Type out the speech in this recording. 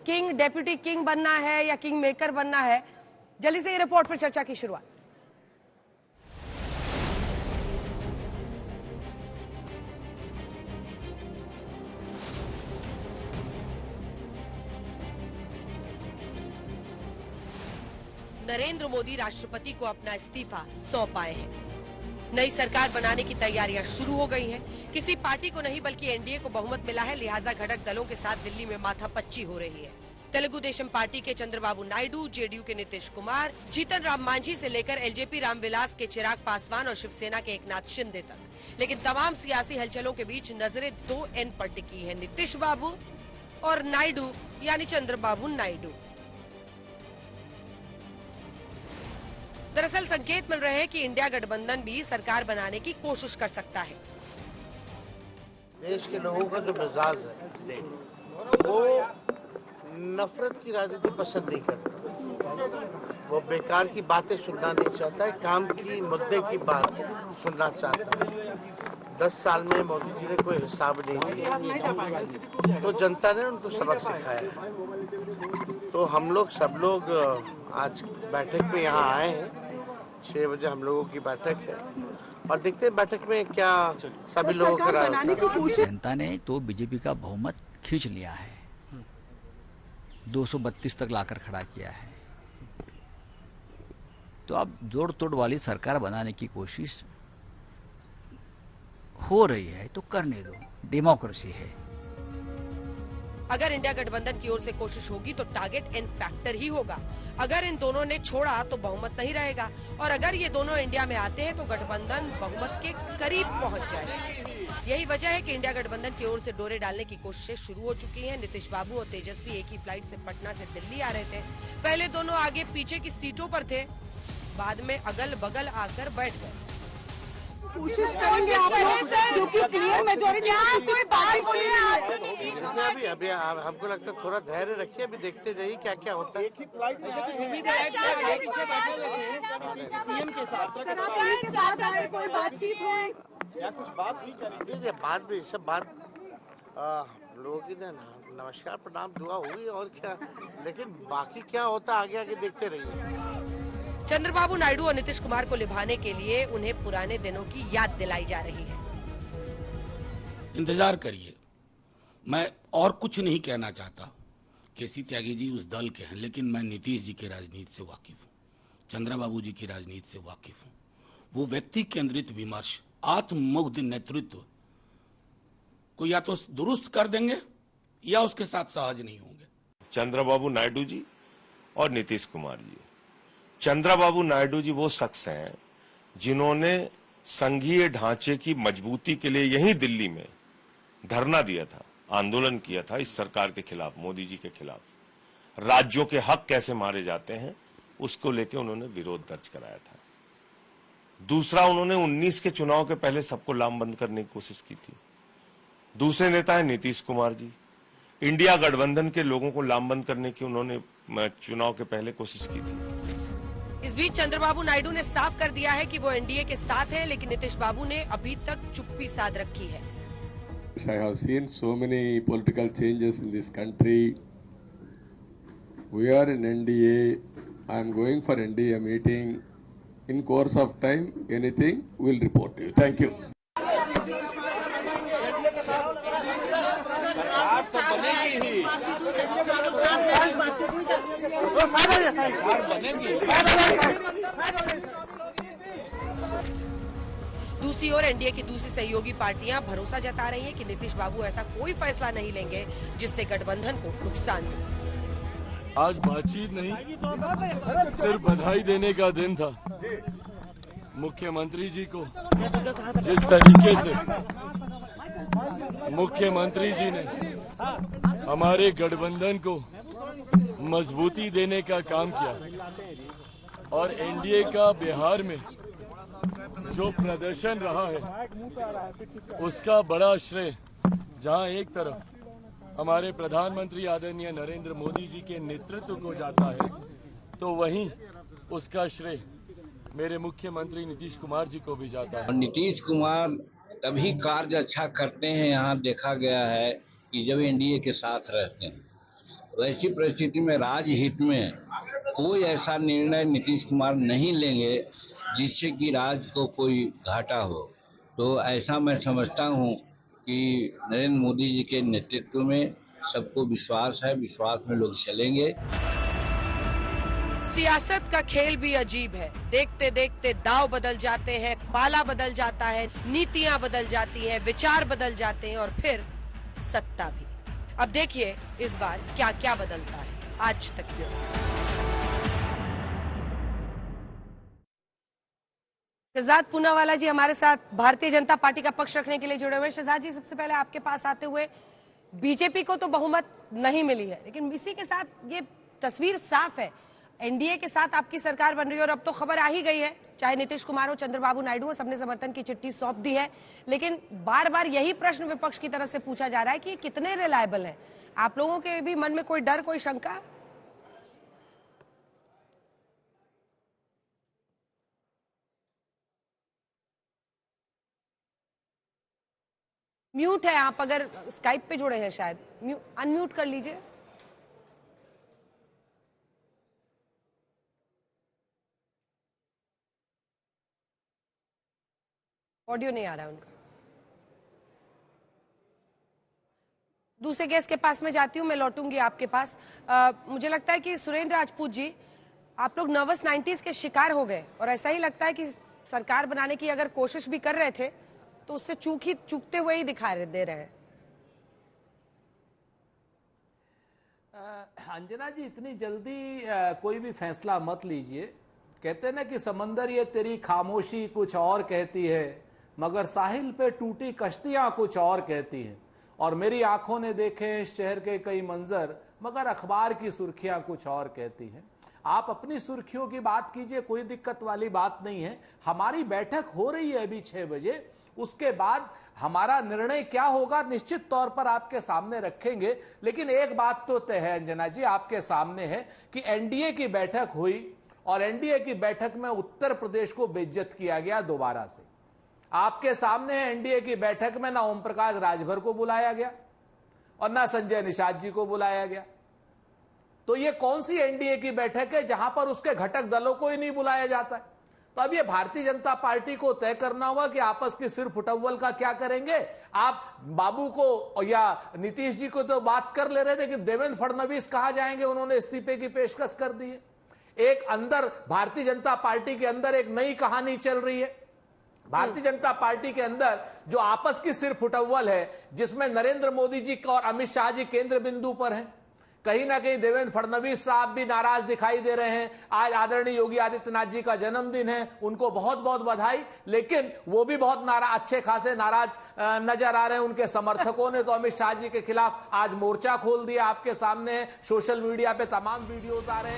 King, deputy king बनना है या किंग मेकर बनना है? जल्दी से ये रिपोर्ट पर चर्चा की शुरुआत। नरेंद्र मोदी राष्ट्रपति को अपना इस्तीफा सौंप आए हैं। नई सरकार बनाने की तैयारियां शुरू हो गई हैं। किसी पार्टी को नहीं बल्कि एनडीए को बहुमत मिला है, लिहाजा घटक दलों के साथ दिल्ली में माथापच्ची हो रही है। तेलुगु देशम पार्टी के चंद्रबाबू नायडू, जेडीयू के नीतीश कुमार, जीतन राम मांझी से लेकर एलजेपी रामविलास के चिराग पासवान और शिवसेना के एकनाथ शिंदे तक। लेकिन तमाम सियासी हलचलों के बीच नजरें दो एन पर टिकी है, नीतीश बाबू और नायडू यानी चंद्रबाबू नायडू। दरअसल संकेत मिल रहे हैं कि इंडिया गठबंधन भी सरकार बनाने की कोशिश कर सकता है। देश के लोगों का जो मिजाज है वो नफरत की राजनीति पसंद नहीं करता। वो बेकार की बातें सुनना नहीं चाहता है, काम की मुद्दे की बात सुनना चाहता है। 10 साल में मोदी जी ने कोई हिसाब नहीं दिया, तो जनता ने उनको सबक सिखाया है। तो हम लोग सब लोग आज बैठक में यहाँ आए हैं। 6 बजे हम लोगों की बैठक है और देखते हैं बैठक में क्या सभी लोगों का राय होता है। जनता ने तो बीजेपी का बहुमत खींच लिया है, 232 तक लाकर खड़ा किया है। तो अब जोड़ तोड़ वाली सरकार बनाने की कोशिश हो रही है, तो करने दो, डेमोक्रेसी है। अगर इंडिया गठबंधन की ओर से कोशिश होगी तो टारगेट एन फैक्टर ही होगा। अगर इन दोनों ने छोड़ा तो बहुमत नहीं रहेगा, और अगर ये दोनों इंडिया में आते हैं तो गठबंधन बहुमत के करीब पहुंच जाएगा। यही वजह है कि इंडिया गठबंधन की ओर से डोरे डालने की कोशिशें शुरू हो चुकी हैं। नीतीश बाबू और तेजस्वी एक ही फ्लाइट से पटना से दिल्ली आ रहे थे। पहले दोनों आगे पीछे की सीटों पर थे, बाद में अगल बगल आकर बैठ गए। कोशिश करेंगे आप लोग, क्योंकि क्लियर मेजोरिटी। कोई बात बोलिए आप। अभी हमको लगता है थोड़ा धैर्य रखिए, अभी देखते जाइए क्या क्या होता है। सीएम के साथ आए, कोई बातचीत हुई या कुछ बात हुई? बात भी सब बात लोगों की नमस्कार प्रणाम दुआ हुई और क्या, लेकिन बाकी क्या होता आगे आगे देखते रहिए। चंद्रबाबू नायडू और नीतीश कुमार को लिभाने के लिए उन्हें पुराने दिनों की याद दिलाई जा रही है। इंतजार करिए, मैं और कुछ नहीं कहना चाहता। केसी त्यागी जी उस दल के हैं, लेकिन मैं नीतीश जी की राजनीति से वाकिफ हूँ, चंद्रबाबू जी की राजनीति से वाकिफ हूँ। वो व्यक्ति केंद्रित विमर्श, आत्ममुग्ध नेतृत्व को या तो दुरुस्त कर देंगे या उसके साथ सहज नहीं होंगे। चंद्रबाबू नायडू जी और नीतीश कुमार जी। चंद्रबाबू नायडू जी वो शख्स हैं जिन्होंने संघीय ढांचे की मजबूती के लिए यहीं दिल्ली में धरना दिया था, आंदोलन किया था इस सरकार के खिलाफ, मोदी जी के खिलाफ। राज्यों के हक कैसे मारे जाते हैं उसको लेकर उन्होंने विरोध दर्ज कराया था। दूसरा, उन्होंने 19 के चुनाव के पहले सबको लामबंद करने की कोशिश की थी। दूसरे नेता है नीतीश कुमार जी। इंडिया गठबंधन के लोगों को लामबंद करने की उन्होंने चुनाव के पहले कोशिश की थी। इस बीच चंद्रबाबू नायडू ने साफ कर दिया है कि वो एनडीए के साथ हैं, लेकिन नीतीश बाबू ने अभी तक चुप्पी साध रखी है। I have seen so many political changes in this country. We are in NDA. I am going for NDA meeting. In course of time, anything we'll report to you. Thank you. दूसरी ओर NDA की दूसरी सहयोगी पार्टियां भरोसा जता रही हैं कि नीतीश बाबू ऐसा कोई फैसला नहीं लेंगे जिससे गठबंधन को नुकसान हो। आज बातचीत नहीं, सिर्फ बधाई देने का दिन था। मुख्यमंत्री जी को जिस तरीके से मुख्यमंत्री जी ने हमारे गठबंधन को मजबूती देने का काम किया और एनडीए का बिहार में जो प्रदर्शन रहा है उसका बड़ा श्रेय जहां एक तरफ हमारे प्रधानमंत्री आदरणीय नरेंद्र मोदी जी के नेतृत्व को जाता है, तो वहीं उसका श्रेय मेरे मुख्यमंत्री नीतीश कुमार जी को भी जाता है। नीतीश कुमार तभी कार्य अच्छा करते हैं, यहाँ देखा गया है कि जब एनडीए के साथ रहते हैं। वैसी परिस्थिति में राजहित में कोई ऐसा निर्णय नीतीश कुमार नहीं लेंगे जिससे कि राज्य को कोई घाटा हो। तो ऐसा मैं समझता हूं कि नरेंद्र मोदी जी के नेतृत्व में सबको विश्वास है, विश्वास में लोग चलेंगे। सियासत का खेल भी अजीब है। देखते देखते दाव बदल जाते हैं, पाला बदल जाता है, नीतियां बदल जाती हैं, विचार बदल जाते हैं और फिर सत्ता भी। अब देखिए इस बार क्या क्या बदलता है। आज तक शहजाद पूनावाला जी हमारे साथ भारतीय जनता पार्टी का पक्ष रखने के लिए जुड़े हुए। शहजाद जी, सबसे पहले आपके पास आते हुए, बीजेपी को तो बहुमत नहीं मिली है, लेकिन इसी के साथ ये तस्वीर साफ है, एनडीए के साथ आपकी सरकार बन रही है और अब तो खबर आ ही गई है, चाहे नीतीश कुमार हो, चंद्रबाबू नायडू हो, सबने समर्थन की चिट्ठी सौंप दी है। लेकिन बार बार यही प्रश्न विपक्ष की तरफ से पूछा जा रहा है कि ये कितने रिलायबल है। आप लोगों के भी मन में कोई डर, कोई शंका? म्यूट है आप, अगर स्काइप पे जुड़े हैं शायद अनम्यूट कर लीजिए। ऑडियो नहीं आ रहा है उनका। दूसरे गेस्ट के पास में जाती हूं, मैं लौटूंगी आपके पास। मुझे लगता है कि सुरेंद्र राजपूत जी, आप लोग नर्वस 90s के शिकार हो गए और ऐसा ही लगता है कि सरकार बनाने की अगर कोशिश भी कर रहे थे तो उससे चूकते हुए ही दिखाई दे रहे हैं। अंजना जी, इतनी जल्दी कोई भी फैसला मत लीजिए। कहते हैं ना कि समंदर ये तेरी खामोशी कुछ और कहती है, मगर साहिल पे टूटी कश्तियां कुछ और कहती हैं। और मेरी आंखों ने देखे इस शहर के कई मंजर, मगर अखबार की सुर्खियां कुछ और कहती हैं। आप अपनी सुर्खियों की बात कीजिए, कोई दिक्कत वाली बात नहीं है। हमारी बैठक हो रही है अभी 6 बजे, उसके बाद हमारा निर्णय क्या होगा निश्चित तौर पर आपके सामने रखेंगे। लेकिन एक बात तो तय है अंजना जी, आपके सामने है कि एनडीए की बैठक हुई और एनडीए की बैठक में उत्तर प्रदेश को बेइज्जत किया गया दोबारा से। आपके सामने है, एनडीए की बैठक में ना ओम प्रकाश राजभर को बुलाया गया और ना संजय निषाद जी को बुलाया गया। तो ये कौन सी एनडीए की बैठक है जहां पर उसके घटक दलों को ही नहीं बुलाया जाता है? तो अब ये भारतीय जनता पार्टी को तय करना होगा कि आपस की सिर फुटअव्वल का क्या करेंगे। आप बाबू को या नीतीश जी को तो बात कर ले रहे हैं, लेकिन देवेंद्र फडणवीस कहां जाएंगे? उन्होंने इस्तीफे की पेशकश कर दी है। एक अंदर भारतीय जनता पार्टी के अंदर एक नई कहानी चल रही है। भारतीय जनता पार्टी के अंदर जो आपस की सिर फुटअव्वल है, जिसमें नरेंद्र मोदी जी और अमित शाह जी केंद्र बिंदु पर हैं, कहीं ना कहीं देवेंद्र फडणवीस साहब भी नाराज दिखाई दे रहे हैं। आज आदरणीय योगी आदित्यनाथ जी का जन्मदिन है, उनको बहुत बहुत बधाई, लेकिन वो भी बहुत अच्छे खासे नाराज नजर आ रहे हैं। उनके समर्थकों ने तो अमित शाह जी के खिलाफ आज मोर्चा खोल दिया। आपके सामने सोशल मीडिया पे तमाम वीडियोस आ रहे हैं।